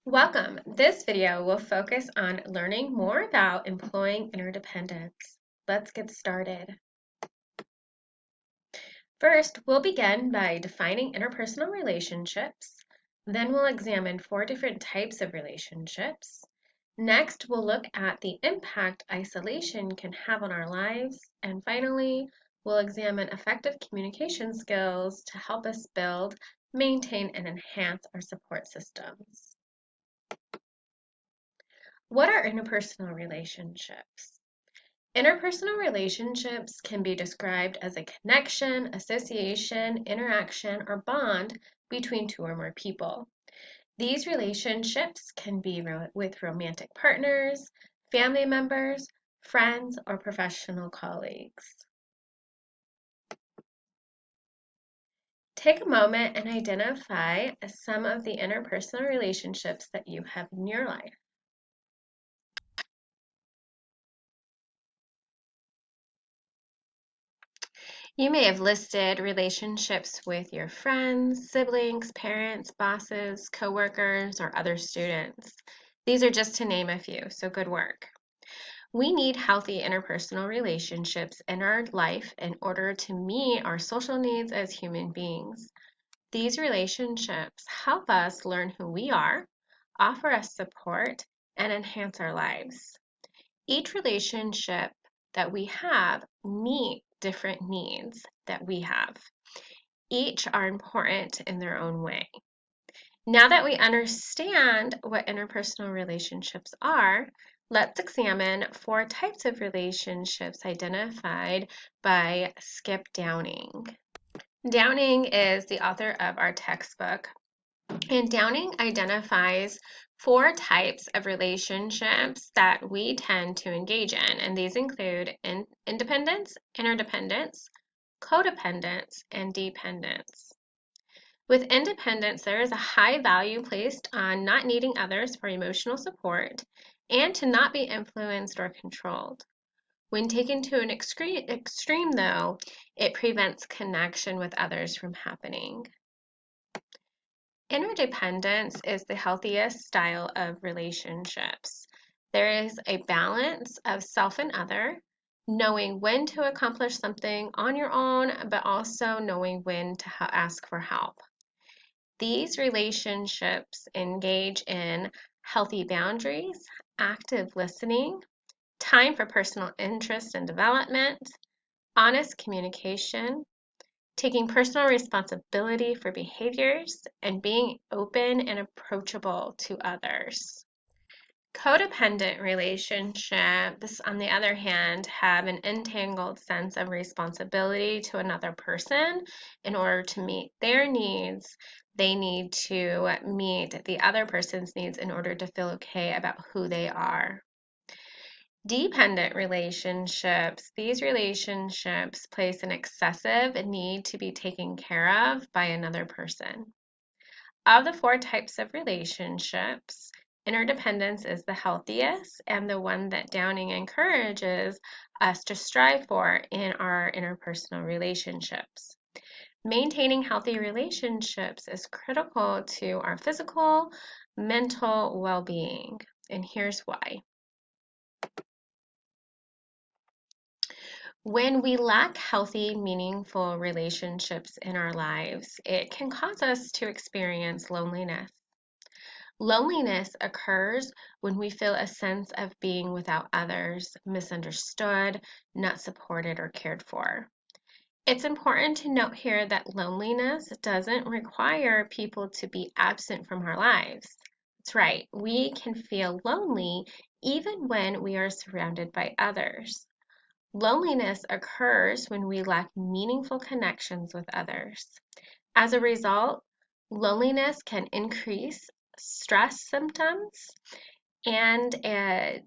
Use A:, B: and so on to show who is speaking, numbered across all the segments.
A: Welcome. This video will focus on learning more about employing interdependence. Let's get started. First, we'll begin by defining interpersonal relationships. Then we'll examine 4 different types of relationships. Next, we'll look at the impact isolation can have on our lives. And finally, we'll examine effective communication skills to help us build, maintain, and enhance our support systems. What are interpersonal relationships? Interpersonal relationships can be described as a connection, association, interaction, or bond between two or more people. These relationships can be with romantic partners, family members, friends, or professional colleagues. Take a moment and identify some of the interpersonal relationships that you have in your life. You may have listed relationships with your friends, siblings, parents, bosses, coworkers, or other students. These are just to name a few, so good work. We need healthy interpersonal relationships in our life in order to meet our social needs as human beings. These relationships help us learn who we are, offer us support, and enhance our lives. Each relationship that we have meet different needs that we have. Each are important in their own way. Now that we understand what interpersonal relationships are, let's examine 4 types of relationships identified by Skip Downing. Downing is the author of our textbook, and Downing identifies 4 types of relationships that we tend to engage in, and these include independence, interdependence, codependence, and dependence. With independence, there is a high value placed on not needing others for emotional support and to not be influenced or controlled. When taken to an extreme, though, it prevents connection with others from happening. Interdependence is the healthiest style of relationships. There is a balance of self and other, knowing when to accomplish something on your own, but also knowing when to ask for help. These relationships engage in healthy boundaries, active listening, time for personal interest and development, honest communication, taking personal responsibility for behaviors, and being open and approachable to others. Codependent relationships, on the other hand, have an entangled sense of responsibility to another person. In order to meet their needs, they need to meet the other person's needs in order to feel okay about who they are. Dependent relationships. These relationships place an excessive need to be taken care of by another person. Of the 4 types of relationships, interdependence is the healthiest and the one that Downing encourages us to strive for in our interpersonal relationships. Maintaining healthy relationships is critical to our physical, mental well-being, and here's why. When we lack healthy, meaningful relationships in our lives, it can cause us to experience loneliness. Loneliness occurs when we feel a sense of being without others, misunderstood, not supported, or cared for. It's important to note here that loneliness doesn't require people to be absent from our lives. That's right, we can feel lonely even when we are surrounded by others. Loneliness occurs when we lack meaningful connections with others. As a result, loneliness can increase stress symptoms and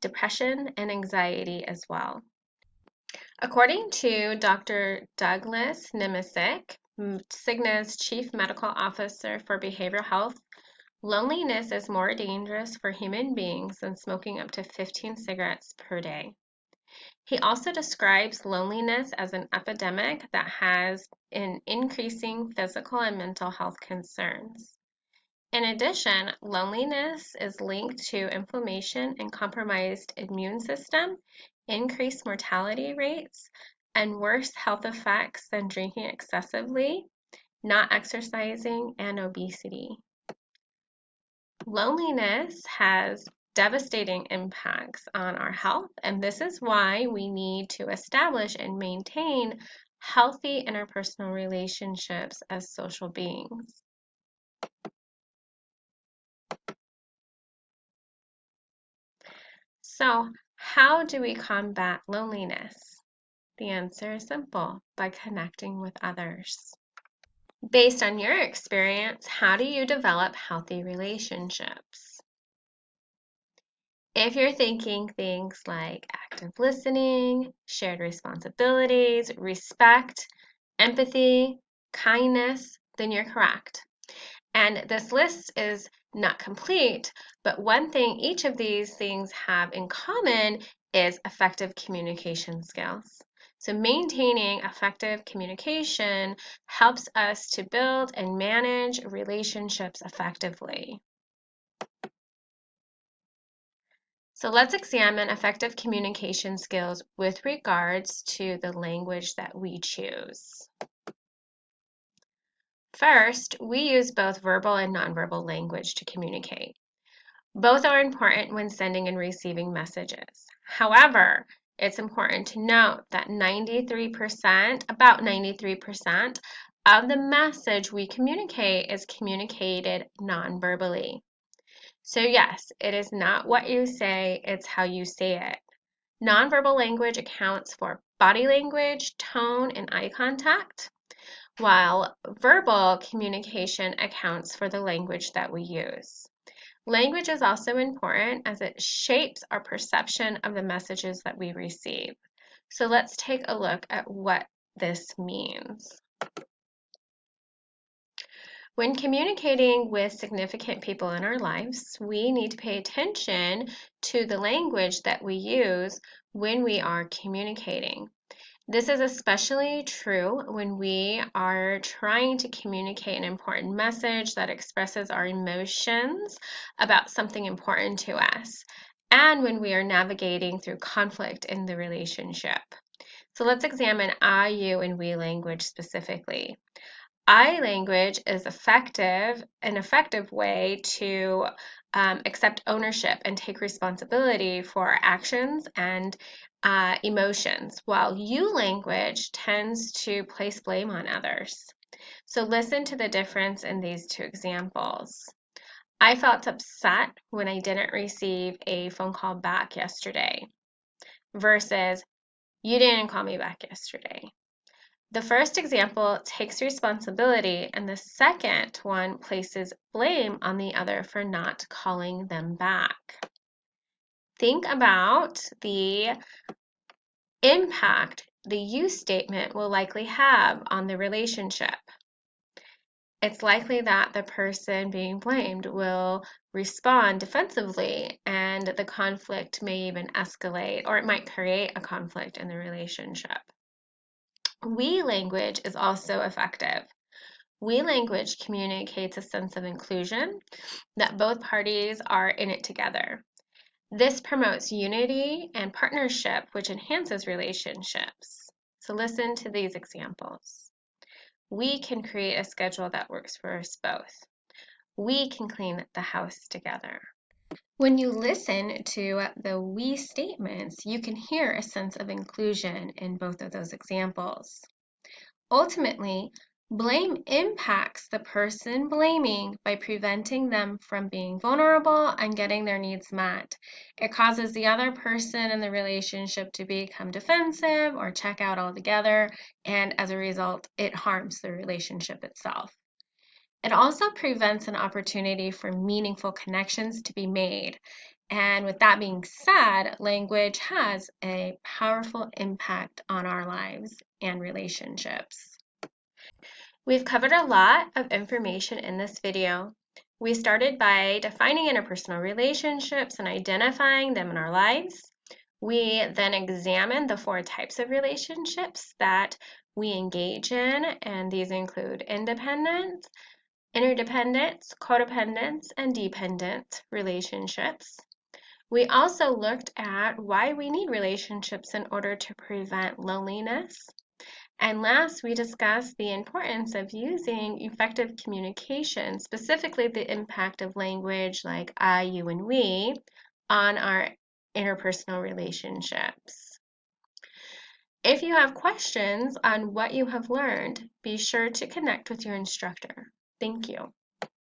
A: depression and anxiety as well. According to Dr. Douglas Nemesic, Cigna's Chief Medical Officer for Behavioral Health, loneliness is more dangerous for human beings than smoking up to 15 cigarettes per day. He also describes loneliness as an epidemic that has an increasing physical and mental health concerns. In addition, loneliness is linked to inflammation and compromised immune system, increased mortality rates, and worse health effects than drinking excessively, not exercising, and obesity. Loneliness has devastating impacts on our health, and this is why we need to establish and maintain healthy interpersonal relationships as social beings. So, how do we combat loneliness? The answer is simple: by connecting with others. Based on your experience, how do you develop healthy relationships? If you're thinking things like active listening, shared responsibilities, respect, empathy, kindness, then you're correct. And this list is not complete, but one thing each of these things have in common is effective communication skills. So maintaining effective communication helps us to build and manage relationships effectively. So let's examine effective communication skills with regards to the language that we choose. First, we use both verbal and nonverbal language to communicate. Both are important when sending and receiving messages. However, it's important to note that about 93% of the message we communicate is communicated non-verbally. So yes, it is not what you say, it's how you say it. Nonverbal language accounts for body language, tone, and eye contact, while verbal communication accounts for the language that we use. Language is also important as it shapes our perception of the messages that we receive. So let's take a look at what this means. When communicating with significant people in our lives, we need to pay attention to the language that we use when we are communicating. This is especially true when we are trying to communicate an important message that expresses our emotions about something important to us, and when we are navigating through conflict in the relationship. So let's examine I, you, and we language specifically. I language is an effective way to accept ownership and take responsibility for our actions and emotions, while you language tends to place blame on others. So listen to the difference in these two examples. I felt upset when I didn't receive a phone call back yesterday versus you didn't call me back yesterday. The first example takes responsibility, and the second one places blame on the other for not calling them back. Think about the impact the you statement will likely have on the relationship. It's likely that the person being blamed will respond defensively, and the conflict may even escalate, or it might create a conflict in the relationship. We language is also effective. We language communicates a sense of inclusion, that both parties are in it together. This promotes unity and partnership, which enhances relationships. So listen to these examples. We can create a schedule that works for us both. We can clean the house together. When you listen to the we statements, you can hear a sense of inclusion in both of those examples. Ultimately, blame impacts the person blaming by preventing them from being vulnerable and getting their needs met. It causes the other person in the relationship to become defensive or check out altogether, and as a result, it harms the relationship itself. It also prevents an opportunity for meaningful connections to be made. And with that being said, language has a powerful impact on our lives and relationships. We've covered a lot of information in this video. We started by defining interpersonal relationships and identifying them in our lives. We then examined the 4 types of relationships that we engage in, and these include independence, interdependence, codependence, and dependent relationships. We also looked at why we need relationships in order to prevent loneliness. And last, we discussed the importance of using effective communication, specifically the impact of language like I, you, and we on our interpersonal relationships. If you have questions on what you have learned, be sure to connect with your instructor. Thank you.